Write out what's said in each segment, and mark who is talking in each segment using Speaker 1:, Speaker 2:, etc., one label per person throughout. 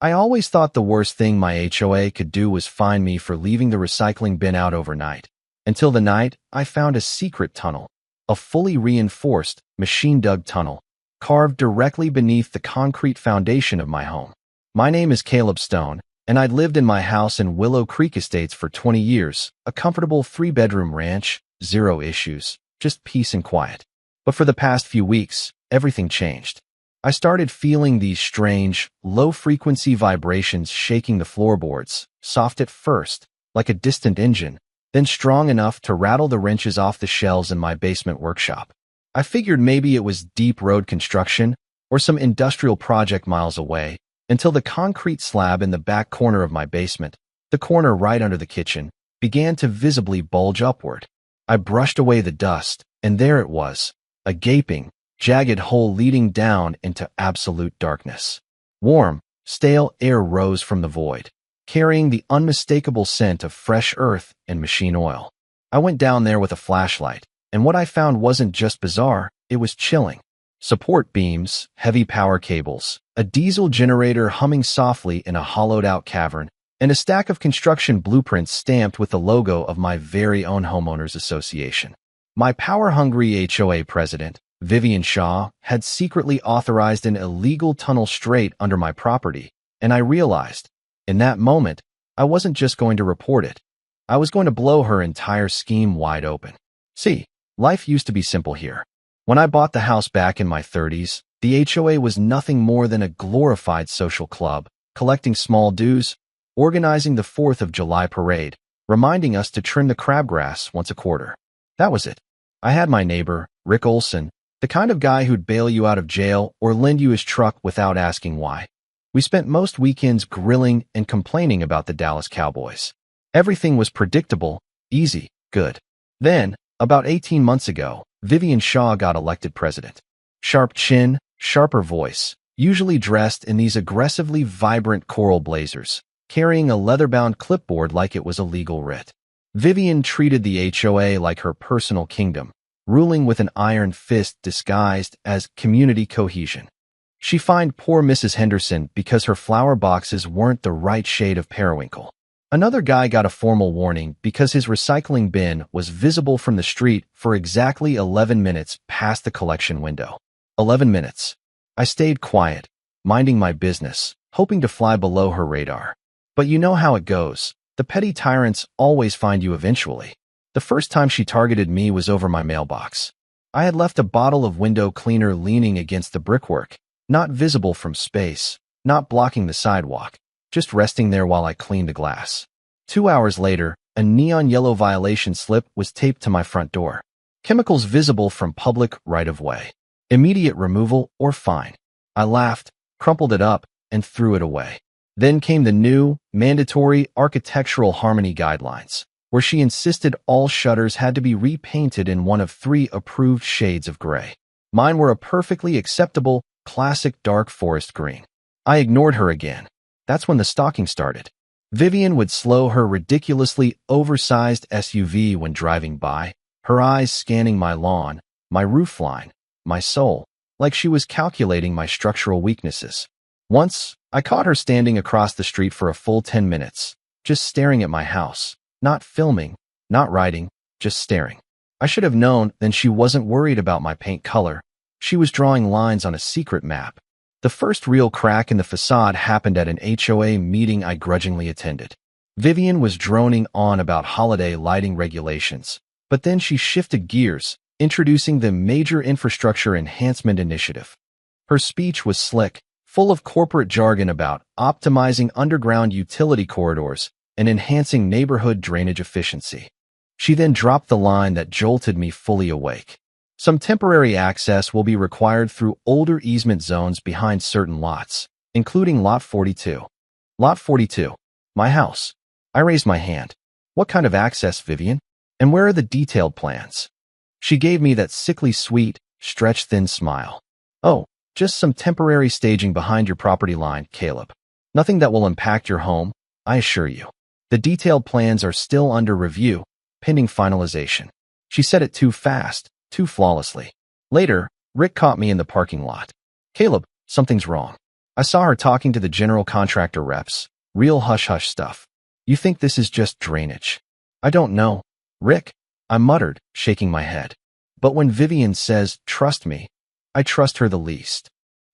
Speaker 1: I always thought the worst thing my HOA could do was fine me for leaving the recycling bin out overnight. Until the night I found a secret tunnel, a fully reinforced, machine-dug tunnel, carved directly beneath the concrete foundation of my home. My name is Caleb Stone, and I'd lived in my house in Willow Creek Estates for 20 years, a comfortable 3-bedroom ranch, zero issues, just peace and quiet. But for the past few weeks, everything changed. I started feeling these strange, low-frequency vibrations shaking the floorboards, soft at first, like a distant engine, then strong enough to rattle the wrenches off the shelves in my basement workshop. I figured maybe it was deep road construction or some industrial project miles away, until the concrete slab in the back corner of my basement, the corner right under the kitchen, began to visibly bulge upward. I brushed away the dust, and there it was, a gaping, jagged hole leading down into absolute darkness. Warm, stale air rose from the void, carrying the unmistakable scent of fresh earth and machine oil. I went down there with a flashlight, and what I found wasn't just bizarre, it was chilling. Support beams, heavy power cables, a diesel generator humming softly in a hollowed-out cavern, and a stack of construction blueprints stamped with the logo of my very own homeowners association. My power-hungry HOA president, Vivian Shaw, had secretly authorized an illegal tunnel straight under my property, and I realized, in that moment, I wasn't just going to report it. I was going to blow her entire scheme wide open. See, life used to be simple here. When I bought the house back in my 30s, the HOA was nothing more than a glorified social club, collecting small dues, organizing the 4th of July parade, reminding us to trim the crabgrass once a quarter. That was it. I had my neighbor, Rick Olson, the kind of guy who'd bail you out of jail or lend you his truck without asking why. We spent most weekends grilling and complaining about the Dallas Cowboys. Everything was predictable, easy, good. Then, about 18 months ago, Vivian Shaw got elected president. Sharp chin, sharper voice, usually dressed in these aggressively vibrant coral blazers, carrying a leather-bound clipboard like it was a legal writ. Vivian treated the HOA like her personal kingdom, ruling with an iron fist disguised as community cohesion. She fined poor Mrs. Henderson because her flower boxes weren't the right shade of periwinkle. Another guy got a formal warning because his recycling bin was visible from the street for exactly 11 minutes past the collection window. 11 minutes. I stayed quiet, minding my business, hoping to fly below her radar. But you know how it goes. The petty tyrants always find you eventually. The first time she targeted me was over my mailbox. I had left a bottle of window cleaner leaning against the brickwork, not visible from space, not blocking the sidewalk, just resting there while I cleaned the glass. 2 hours later, a neon yellow violation slip was taped to my front door. Chemicals visible from public right-of-way. Immediate removal or fine. I laughed, crumpled it up, and threw it away. Then came the new, mandatory architectural harmony guidelines, where she insisted all shutters had to be repainted in one of 3 approved shades of gray. Mine were a perfectly acceptable, classic dark forest green. I ignored her again. That's when the stalking started. Vivian would slow her ridiculously oversized SUV when driving by, her eyes scanning my lawn, my roofline, my soul, like she was calculating my structural weaknesses. Once, I caught her standing across the street for a full 10 minutes, just staring at my house, not filming, not writing, just staring. I should have known then she wasn't worried about my paint color. She was drawing lines on a secret map. The first real crack in the facade happened at an HOA meeting I grudgingly attended. Vivian was droning on about holiday lighting regulations, but then she shifted gears, introducing the Major Infrastructure Enhancement Initiative. Her speech was slick, full of corporate jargon about optimizing underground utility corridors and enhancing neighborhood drainage efficiency. She then dropped the line that jolted me fully awake. Some temporary access will be required through older easement zones behind certain lots, including Lot 42. Lot 42. My house. I raised my hand. What kind of access, Vivian? And where are the detailed plans? She gave me that sickly sweet, stretched-thin smile. Oh, just some temporary staging behind your property line, Caleb. Nothing that will impact your home, I assure you. The detailed plans are still under review, pending finalization. She said it too fast, too flawlessly. Later, Rick caught me in the parking lot. Caleb, something's wrong. I saw her talking to the general contractor reps. Real hush-hush stuff. You think this is just drainage? I don't know, Rick, I muttered, shaking my head. But when Vivian says, trust me, I trust her the least.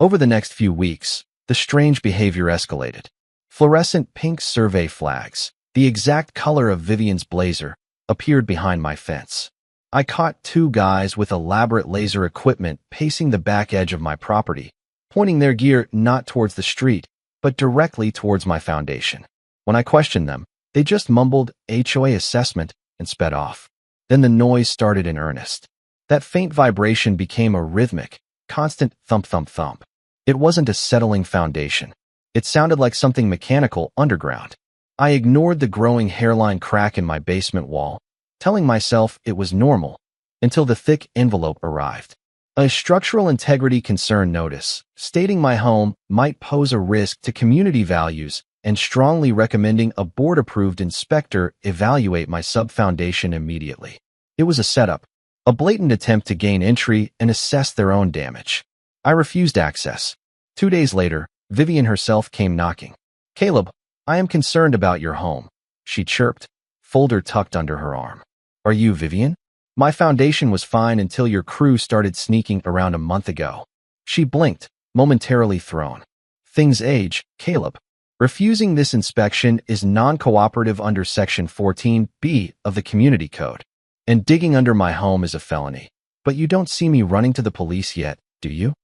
Speaker 1: Over the next few weeks, the strange behavior escalated. Fluorescent pink survey flags, the exact color of Vivian's blazer, appeared behind my fence. I caught two guys with elaborate laser equipment pacing the back edge of my property, pointing their gear not towards the street, but directly towards my foundation. When I questioned them, they just mumbled HOA assessment and sped off. Then the noise started in earnest. That faint vibration became a rhythmic, constant thump-thump-thump. It wasn't a settling foundation. It sounded like something mechanical underground. I ignored the growing hairline crack in my basement wall, telling myself it was normal, until the thick envelope arrived. A structural integrity concern notice, stating my home might pose a risk to community values and strongly recommending a board-approved inspector evaluate my sub-foundation immediately. It was a setup, a blatant attempt to gain entry and assess their own damage. I refused access. 2 days later, Vivian herself came knocking. Caleb, I am concerned about your home, she chirped, folder tucked under her arm. Are you Vivian? My foundation was fine until your crew started sneaking around a month ago. She blinked, momentarily thrown. Things age, Caleb. Refusing this inspection is non-cooperative under Section 14B of the Community Code. And digging under my home is a felony. But you don't see me running to the police yet, do you?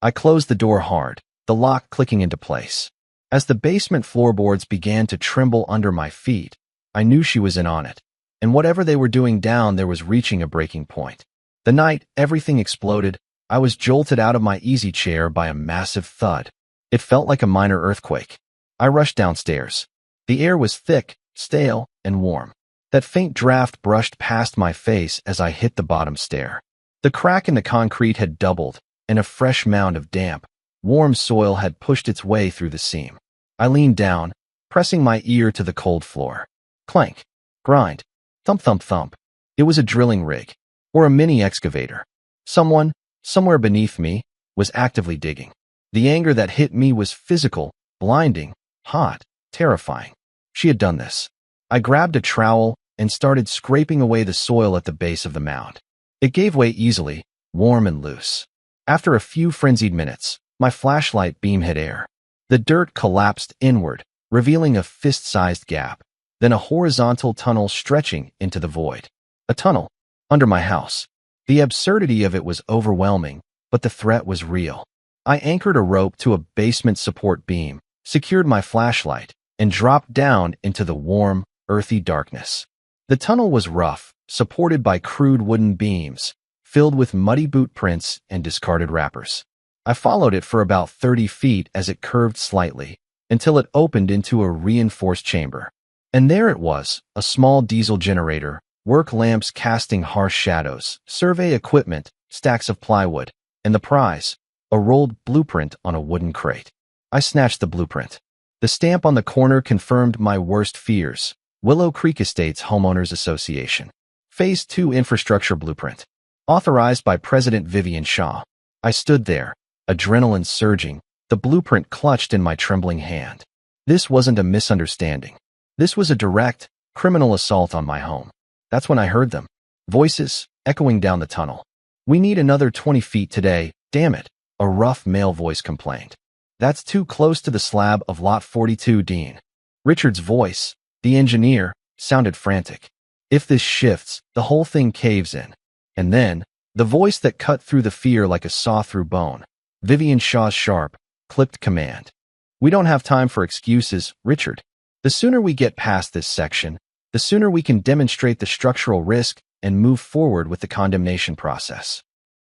Speaker 1: I closed the door hard, the lock clicking into place. As the basement floorboards began to tremble under my feet, I knew she was in on it. And whatever they were doing down there was reaching a breaking point. The night everything exploded, I was jolted out of my easy chair by a massive thud. It felt like a minor earthquake. I rushed downstairs. The air was thick, stale, and warm. That faint draft brushed past my face as I hit the bottom stair. The crack in the concrete had doubled, and a fresh mound of damp, warm soil had pushed its way through the seam. I leaned down, pressing my ear to the cold floor. Clank, grind, thump thump thump. It was a drilling rig, or a mini excavator. Someone, somewhere beneath me, was actively digging. The anger that hit me was physical, blinding, hot, terrifying. She had done this. I grabbed a trowel and started scraping away the soil at the base of the mound. It gave way easily, warm and loose. After a few frenzied minutes, my flashlight beam hit air. The dirt collapsed inward, revealing a fist-sized gap, then a horizontal tunnel stretching into the void. A tunnel, under my house. The absurdity of it was overwhelming, but the threat was real. I anchored a rope to a basement support beam, secured my flashlight, and dropped down into the warm, earthy darkness. The tunnel was rough, supported by crude wooden beams, filled with muddy boot prints and discarded wrappers. I followed it for about 30 feet as it curved slightly, until it opened into a reinforced chamber. And there it was, a small diesel generator, work lamps casting harsh shadows, survey equipment, stacks of plywood, and the prize, a rolled blueprint on a wooden crate. I snatched the blueprint. The stamp on the corner confirmed my worst fears. Willow Creek Estates Homeowners Association. Phase 2 Infrastructure Blueprint. Authorized by President Vivian Shaw. I stood there, adrenaline surging, the blueprint clutched in my trembling hand. This wasn't a misunderstanding. This was a direct, criminal assault on my home. That's when I heard them. Voices, echoing down the tunnel. We need another 20 feet today, damn it, a rough male voice complained. That's too close to the slab of Lot 42, Dean. Richard's voice, the engineer, sounded frantic. If this shifts, the whole thing caves in. And then, the voice that cut through the fear like a saw through bone. Vivian Shaw's sharp, clipped command. We don't have time for excuses, Richard. The sooner we get past this section, the sooner we can demonstrate the structural risk and move forward with the condemnation process.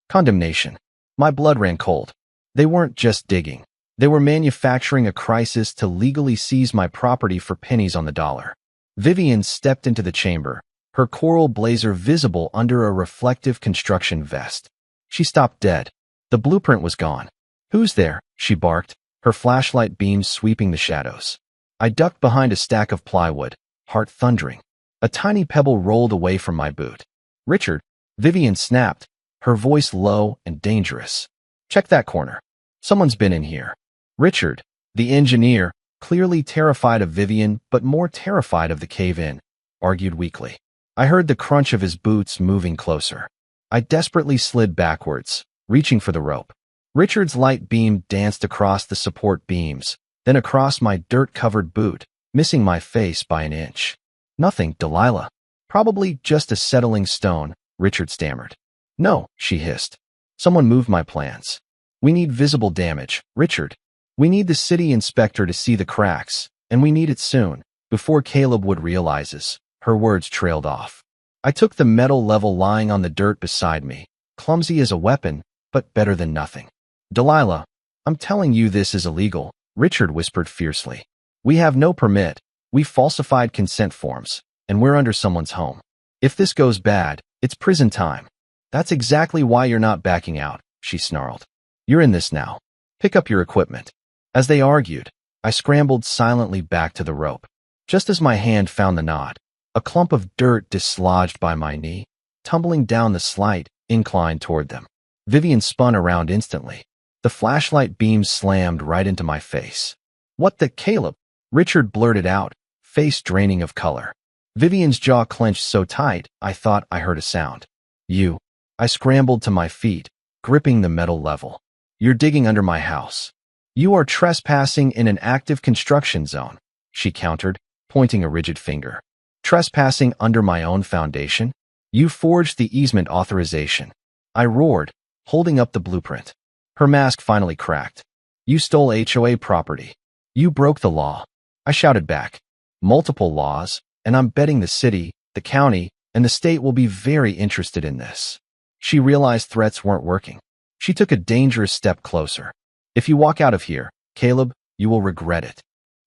Speaker 1: Condemnation. My blood ran cold. They weren't just digging. They were manufacturing a crisis to legally seize my property for pennies on the dollar. Vivian stepped into the chamber, her coral blazer visible under a reflective construction vest. She stopped dead. The blueprint was gone. Who's there? She barked, her flashlight beams sweeping the shadows. I ducked behind a stack of plywood, heart thundering. A tiny pebble rolled away from my boot. Richard, Vivian snapped, her voice low and dangerous. Check that corner. Someone's been in here. Richard, the engineer, clearly terrified of Vivian but more terrified of the cave-in, argued weakly. I heard the crunch of his boots moving closer. I desperately slid backwards, reaching for the rope. Richard's light beam danced across the support beams, then across my dirt-covered boot, missing my face by an inch. Nothing, Delilah. Probably just a settling stone, Richard stammered. No, she hissed. Someone moved my plans. We need visible damage, Richard. We need the city inspector to see the cracks, and we need it soon, before Caleb would realizes. Her words trailed off. I took the metal level lying on the dirt beside me, clumsy as a weapon, but better than nothing. Delilah, I'm telling you this is illegal, Richard whispered fiercely. We have no permit, we falsified consent forms, and we're under someone's home. If this goes bad, it's prison time. That's exactly why you're not backing out, she snarled. You're in this now. Pick up your equipment. As they argued, I scrambled silently back to the rope. Just as my hand found the knot, a clump of dirt dislodged by my knee, tumbling down the slight incline toward them. Vivian spun around instantly. The flashlight beam slammed right into my face. What the Caleb? Richard blurted out, face draining of color. Vivian's jaw clenched so tight, I thought I heard a sound. You. I scrambled to my feet, gripping the metal level. You're digging under my house. You are trespassing in an active construction zone, she countered, pointing a rigid finger. Trespassing under my own foundation? You forged the easement authorization. I roared, holding up the blueprint. Her mask finally cracked. You stole HOA property. You broke the law. I shouted back. Multiple laws, and I'm betting the city, the county, and the state will be very interested in this. She realized threats weren't working. She took a dangerous step closer. If you walk out of here, Caleb, you will regret it.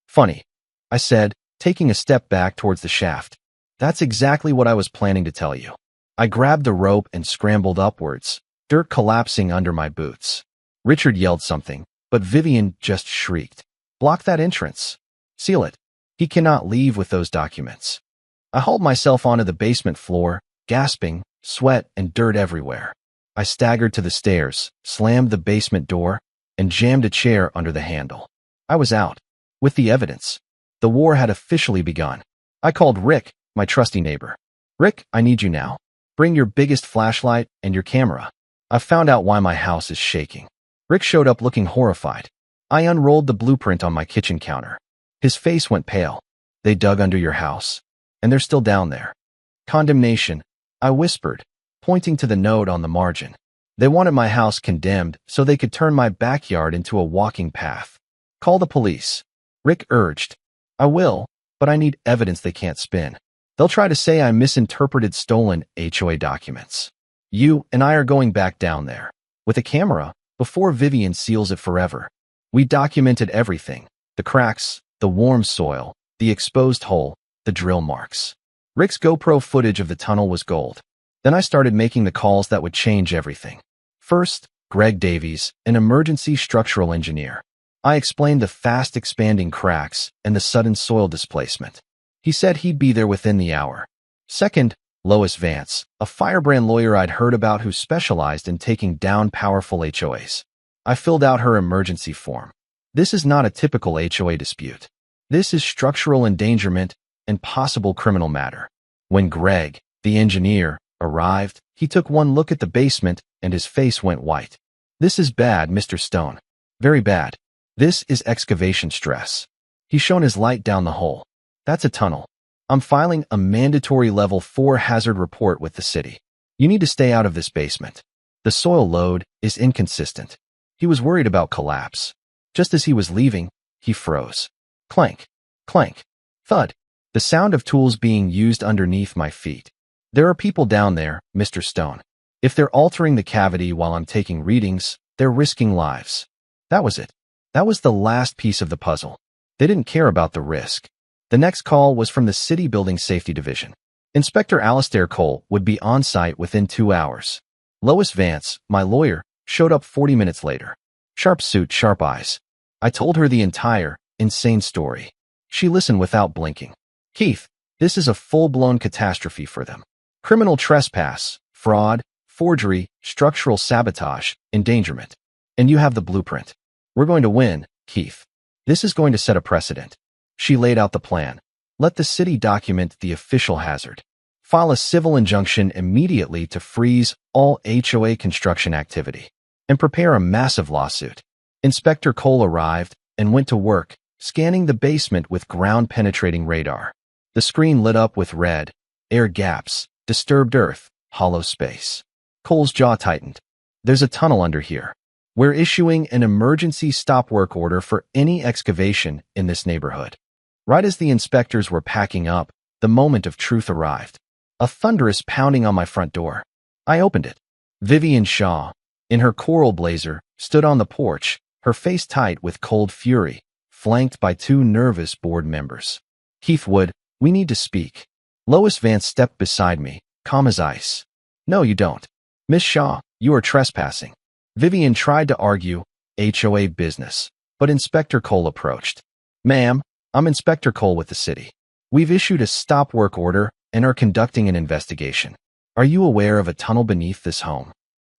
Speaker 1: Funny, I said, taking a step back towards the shaft. That's exactly what I was planning to tell you. I grabbed the rope and scrambled upwards, dirt collapsing under my boots. Richard yelled something, but Vivian just shrieked. Block that entrance. Seal it. He cannot leave with those documents. I hauled myself onto the basement floor, gasping, sweat and dirt everywhere. I staggered to the stairs, slammed the basement door, and jammed a chair under the handle. I was out. With the evidence. The war had officially begun. I called Rick, my trusty neighbor. Rick, I need you now. Bring your biggest flashlight and your camera. I've found out why my house is shaking. Rick showed up looking horrified. I unrolled the blueprint on my kitchen counter. His face went pale. They dug under your house. And they're still down there. Condemnation, I whispered, pointing to the note on the margin. They wanted my house condemned so they could turn my backyard into a walking path. Call the police. Rick urged. I will, but I need evidence they can't spin. They'll try to say I misinterpreted stolen HOA documents. You and I are going back down there. With a camera, before Vivian seals it forever. We documented everything. The cracks, the warm soil, the exposed hole, the drill marks. Rick's GoPro footage of the tunnel was gold. Then I started making the calls that would change everything. First, Greg Davies, an emergency structural engineer. I explained the fast expanding cracks and the sudden soil displacement. He said he'd be there within the hour. Second, Lois Vance, a firebrand lawyer I'd heard about who specialized in taking down powerful HOAs. I filled out her emergency form. This is not a typical HOA dispute. This is structural endangerment and possible criminal matter. When Greg, the engineer, arrived, he took one look at the basement and his face went white. This is bad, Mr. Stone. Very bad. This is excavation stress. He shone his light down the hole. That's a tunnel. I'm filing a mandatory level 4 hazard report with the city. You need to stay out of this basement. The soil load is inconsistent. He was worried about collapse. Just as he was leaving, he froze. Clank, clank, thud. The sound of tools being used underneath my feet. There are people down there, Mr. Stone. If they're altering the cavity while I'm taking readings, they're risking lives. That was it. That was the last piece of the puzzle. They didn't care about the risk. The next call was from the City Building Safety Division. Inspector Alistair Cole would be on site within 2 hours. Lois Vance, my lawyer, showed up 40 minutes later. Sharp suit, sharp eyes. I told her the entire, insane story. She listened without blinking. Keith, this is a full-blown catastrophe for them. Criminal trespass, fraud, forgery, structural sabotage, endangerment. And you have the blueprint. We're going to win, Keith, this is going to set a precedent. She laid out the plan. Let the city document the official hazard. File a civil injunction immediately to freeze all HOA construction activity. And prepare a massive lawsuit. Inspector Cole arrived and went to work, scanning the basement with ground-penetrating radar. The screen lit up with red, air gaps, disturbed earth, hollow space. Cole's jaw tightened. There's a tunnel under here. We're issuing an emergency stop work order for any excavation in this neighborhood. Right as the inspectors were packing up, the moment of truth arrived. A thunderous pounding on my front door. I opened it. Vivian Shaw, in her coral blazer, stood on the porch, her face tight with cold fury, flanked by two nervous board members. Keith Wood, we need to speak. Lois Vance stepped beside me, calm as ice. No, you don't. Miss Shaw, you are trespassing. Vivian tried to argue, HOA business, but Inspector Cole approached. Ma'am, I'm Inspector Cole with the city. We've issued a stop work order and are conducting an investigation. Are you aware of a tunnel beneath this home?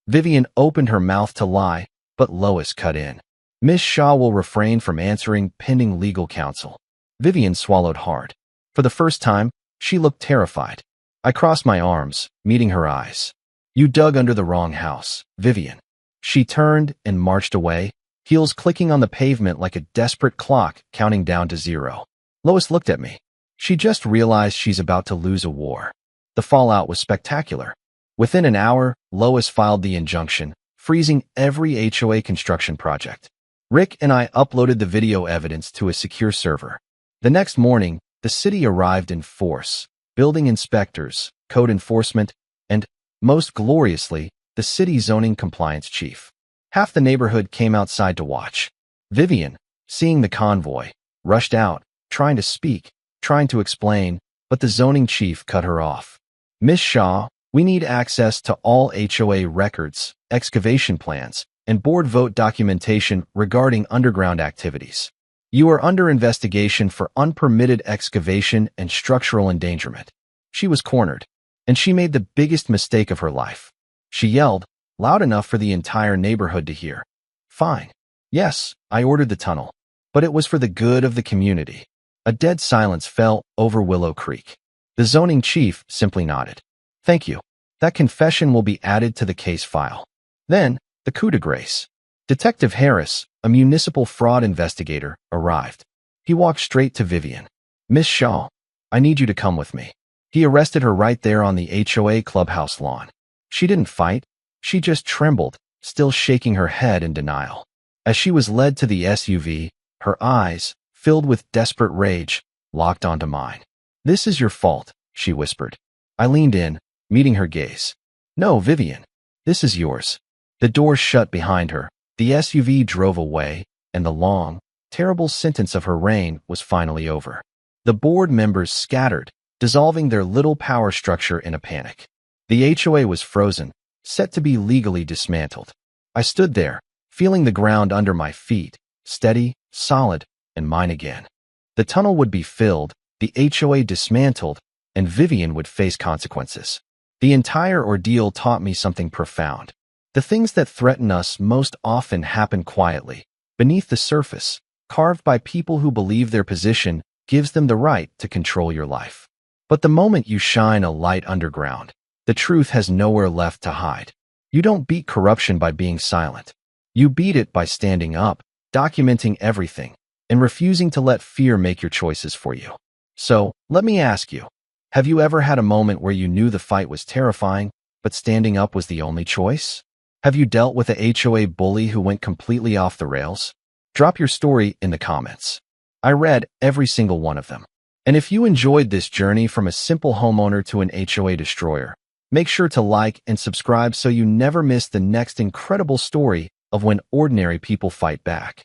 Speaker 1: Vivian opened her mouth to lie, but Lois cut in. Miss Shaw will refrain from answering pending legal counsel. Vivian swallowed hard. For the first time, she looked terrified. I crossed my arms, meeting her eyes. You dug under the wrong house, Vivian. She turned and marched away, heels clicking on the pavement like a desperate clock counting down to 0. Lois looked at me. She just realized she's about to lose a war. The fallout was spectacular. Within an hour, Lois filed the injunction, freezing every HOA construction project. Rick and I uploaded the video evidence to a secure server. The next morning, the city arrived in force, building inspectors, code enforcement, and, most gloriously, the city zoning compliance chief. Half the neighborhood came outside to watch. Vivian, seeing the convoy, rushed out, trying to speak, trying to explain, but the zoning chief cut her off. Miss Shaw, we need access to all HOA records, excavation plans, and board vote documentation regarding underground activities. You are under investigation for unpermitted excavation and structural endangerment. She was cornered, and she made the biggest mistake of her life. She yelled, loud enough for the entire neighborhood to hear. Fine. Yes, I ordered the tunnel, but it was for the good of the community. A dead silence fell over Willow Creek. The zoning chief simply nodded. Thank you. That confession will be added to the case file. Then, the coup de grace. Detective Harris, a municipal fraud investigator, arrived. He walked straight to Vivian. Miss Shaw, I need you to come with me. He arrested her right there on the HOA clubhouse lawn. She didn't fight. She just trembled, still shaking her head in denial. As she was led to the SUV, her eyes, filled with desperate rage, locked onto mine. This is your fault, she whispered. I leaned in, meeting her gaze. No, Vivian. This is yours. The door shut behind her. The SUV drove away, and the long, terrible sentence of her reign was finally over. The board members scattered, dissolving their little power structure in a panic. The HOA was frozen, set to be legally dismantled. I stood there, feeling the ground under my feet, steady, solid, and mine again. The tunnel would be filled, the HOA dismantled, and Vivian would face consequences. The entire ordeal taught me something profound. The things that threaten us most often happen quietly, beneath the surface, carved by people who believe their position gives them the right to control your life. But the moment you shine a light underground, the truth has nowhere left to hide. You don't beat corruption by being silent. You beat it by standing up, documenting everything, and refusing to let fear make your choices for you. So, let me ask you, have you ever had a moment where you knew the fight was terrifying, but standing up was the only choice? Have you dealt with a HOA bully who went completely off the rails? Drop your story in the comments. I read every single one of them. And if you enjoyed this journey from a simple homeowner to an HOA destroyer, make sure to like and subscribe so you never miss the next incredible story of when ordinary people fight back.